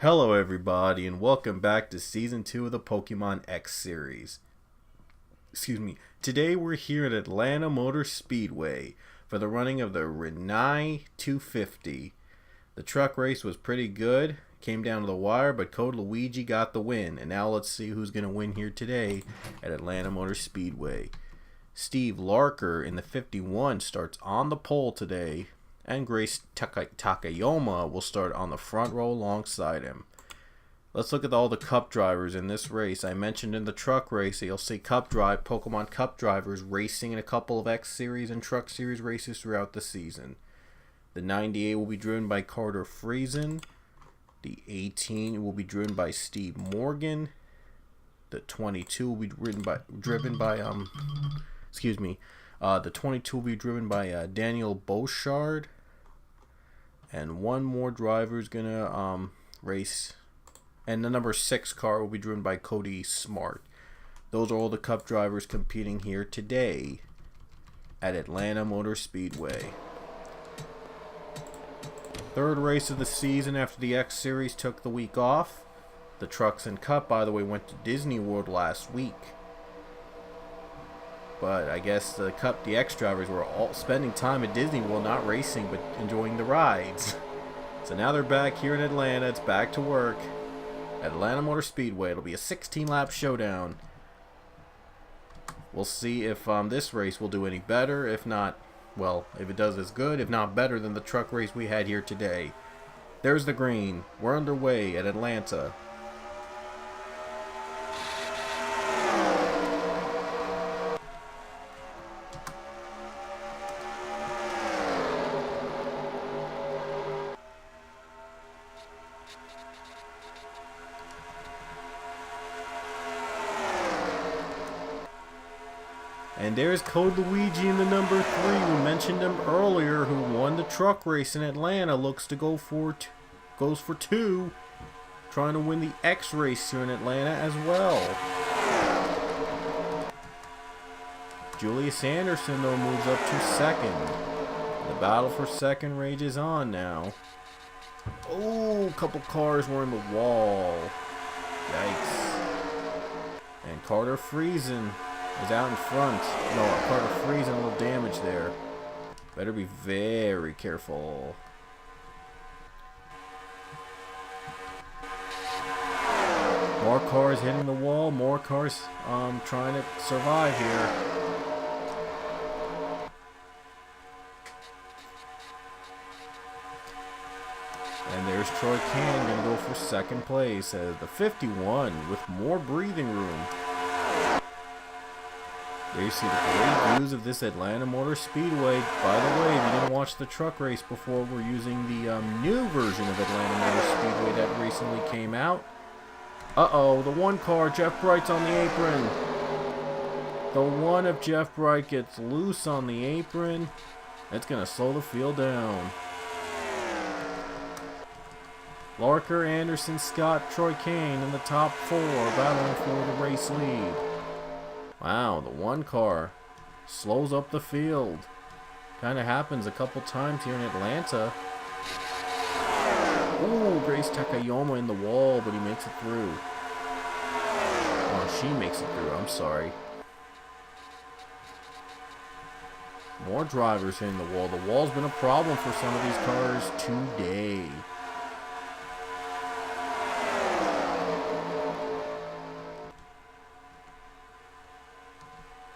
Hello everybody and welcome back to Season 2 of the Pokemon X series. Today we're here at Atlanta Motor Speedway for the running of the Renai 250. The truck race was pretty good, came down to the wire, but Code Luigi got the win. And now let's see who's going to win here today at Atlanta Motor Speedway. Steve Larker in the 51 starts on the pole today, and Grace Takayama will start on the front row alongside him. Let's look at all the Cup drivers in this race. I mentioned in the truck race that you'll see Pokemon Cup drivers racing in a couple of X Series and Truck Series races throughout the season. The 98 will be driven by Carter Friesen. The 18 will be driven by Steve Morgan. The 22 will be the 22 will be driven by Daniel Beauchard. And one more driver is going to race. And the number 6 car will be driven by Cody Smart. Those are all the Cup drivers competing here today at Atlanta Motor Speedway. Third race of the season after the X Series took the week off. The Trucks and Cup, by the way, went to Disney World last week. But I guess the X drivers were all spending time at Disney World, not racing, but enjoying the rides. So now they're back here in Atlanta. It's back to work at Atlanta Motor Speedway. It'll be a 16-lap showdown. We'll see if this race will do any better. If not, well, if it does as good, if not better than the truck race we had here today. There's the green. We're underway at Atlanta. And there's Code Luigi in the number 3. We mentioned him earlier, who won the truck race in Atlanta. Looks to goes for 2. Trying to win the X race here in Atlanta as well. Julius Anderson, though, moves up to 2nd. The battle for 2nd rages on now. Oh, a couple cars were in the wall. Yikes. And Carter Friesen is out in front. No, Carter Friesen, a little damage there. Better be very careful. More cars hitting the wall. More cars trying to survive here. And there's Troy Can going to go for 2nd place as the 51 with more breathing room. There you see the great views of this Atlanta Motor Speedway. By the way, if you didn't watch the truck race before, we're using the new version of Atlanta Motor Speedway that recently came out. Uh-oh, the one car, Jeff Bright's on the apron. The one of Jeff Bright gets loose on the apron. That's going to slow the field down. Larker, Anderson, Scott, Troy Kane in the top 4 battling for the race lead. Wow, the one car slows up the field. Kind of happens a couple times here in Atlanta. Ooh, Grace Takayama in the wall, but he makes it through. Oh, she makes it through, I'm sorry. More drivers hitting the wall. The wall's been a problem for some of these cars today.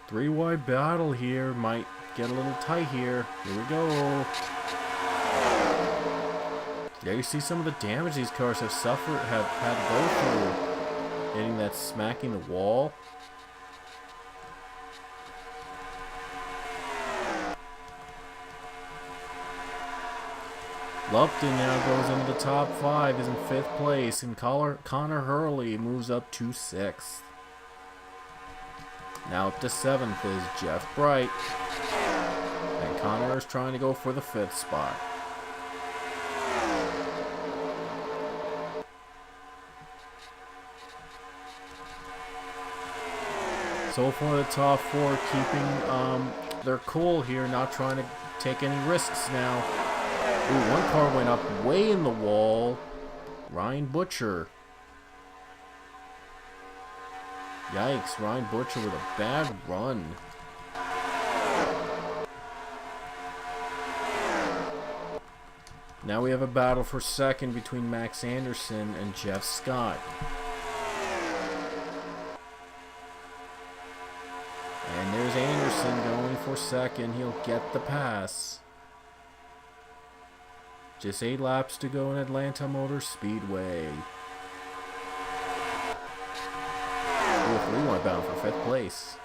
Three-wide battle here. Might get a little tight here. Here we go. There you see some of the damage these cars have suffered, have had to go through. Hitting that, smacking the wall. Lupton now goes into the top 5, is in 5th place, and Connor Hurley moves up to 6th. Now up to 7th is Jeff Bright. And Connor is trying to go for the 5th spot. So far the top 4 keeping their cool here, not trying to take any risks now. Ooh, one car went up way in the wall. Ryan Butcher. Yikes, Ryan Butcher with a bad run. Now we have a battle for second between Max Anderson and Jeff Scott. And there's Anderson going for second. He'll get the pass. Just 8 laps to go in Atlanta Motor Speedway. Ooh, 3-1 bound for 5th place.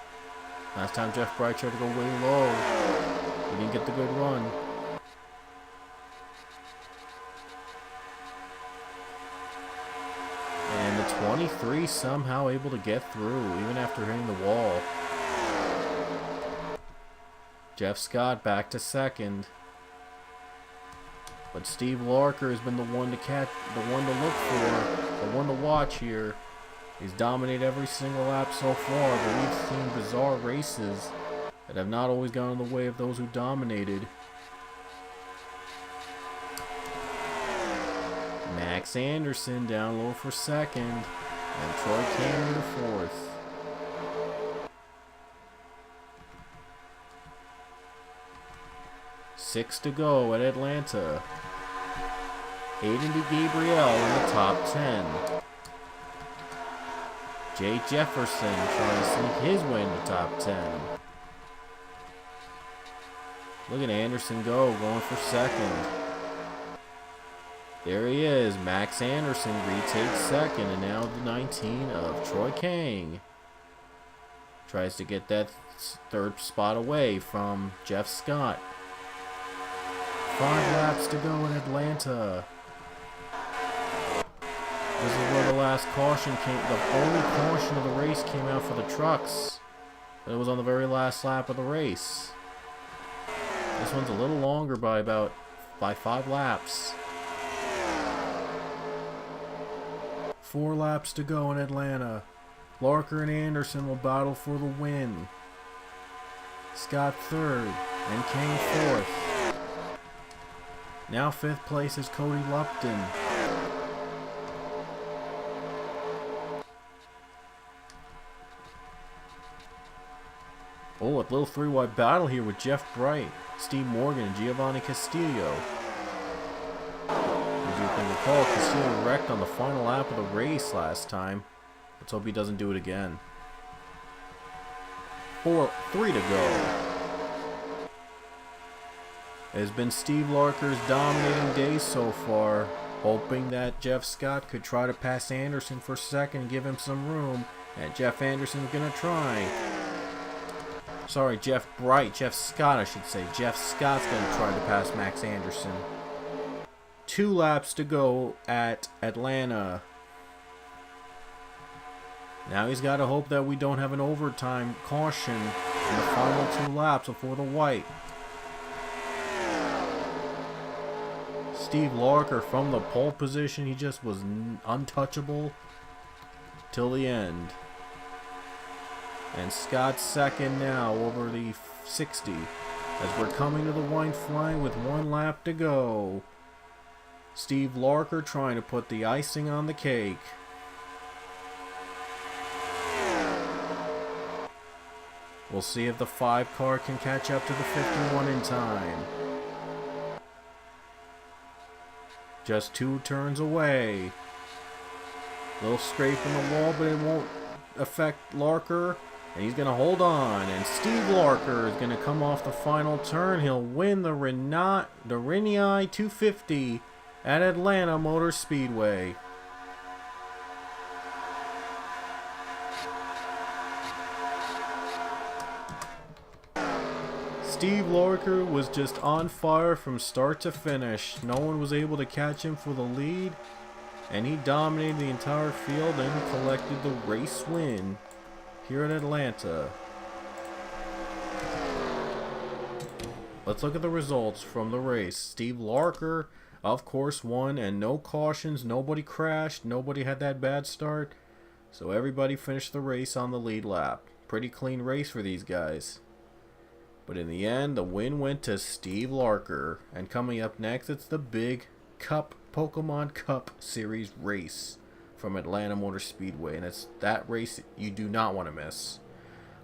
Last time Jeff Bright tried to go way low. He didn't get the good run. And the 23 somehow able to get through, even after hitting the wall. Jeff Scott back to second. But Steve Larker has been the one to catch, the one to look for, the one to watch here. He's dominated every single lap so far, but we've seen bizarre races that have not always gone in the way of those who dominated. Max Anderson down low for second, and Troy Cameron to fourth. Six to go at Atlanta. Aiden DeGabriel in the top 10. Jay Jefferson trying to sneak his way in the top 10. Look at Anderson going for second. There he is. Max Anderson retakes second, and now the 19 of Troy Kang. Tries to get that third spot away from Jeff Scott. 5 laps to go in Atlanta. This is where the last caution came. The only caution of the race came out for the trucks. But it was on the very last lap of the race. This one's a little longer by 5 laps. 4 laps to go in Atlanta. Larker and Anderson will battle for the win. Scott third and Kane fourth. Now 5th place is Cody Lupton. Oh, a little 3-wide battle here with Jeff Bright, Steve Morgan, and Giovanni Castillo. As you can recall, Castillo wrecked on the final lap of the race last time. Let's hope he doesn't do it again. 3 to go. It has been Steve Larker's dominating day so far, hoping that Jeff Scott could try to pass Anderson for second and give him some room, and Jeff Anderson's gonna try. Sorry, Jeff Scott, I should say. Jeff Scott's gonna try to pass Max Anderson. 2 laps to go at Atlanta. Now he's got to hope that we don't have an overtime caution in the final 2 laps before the white. Steve Larker from the pole position, he just was untouchable till the end. And Scott's second now over the 60 as we're coming to the white flag with 1 lap to go. Steve Larker trying to put the icing on the cake. We'll see if the 5 car can catch up to the 51 in time. Just 2 turns away. Little scrape in the wall, but it won't affect Larker. And he's going to hold on. And Steve Larker is going to come off the final turn. He'll win the Rinnai 250 at Atlanta Motor Speedway. Steve Larker was just on fire from start to finish. No one was able to catch him for the lead, and he dominated the entire field and collected the race win here in Atlanta. Let's look at the results from the race. Steve Larker, of course, won, and no cautions, nobody crashed, nobody had that bad start, so everybody finished the race on the lead lap. Pretty clean race for these guys. But in the end, the win went to Steve Larker. And coming up next, it's the big Cup Pokemon Cup Series race from Atlanta Motor Speedway, and it's that race you do not want to miss.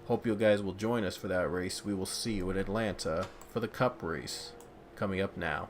Hope you guys will join us for that race. We will see you in Atlanta for the Cup race coming up now.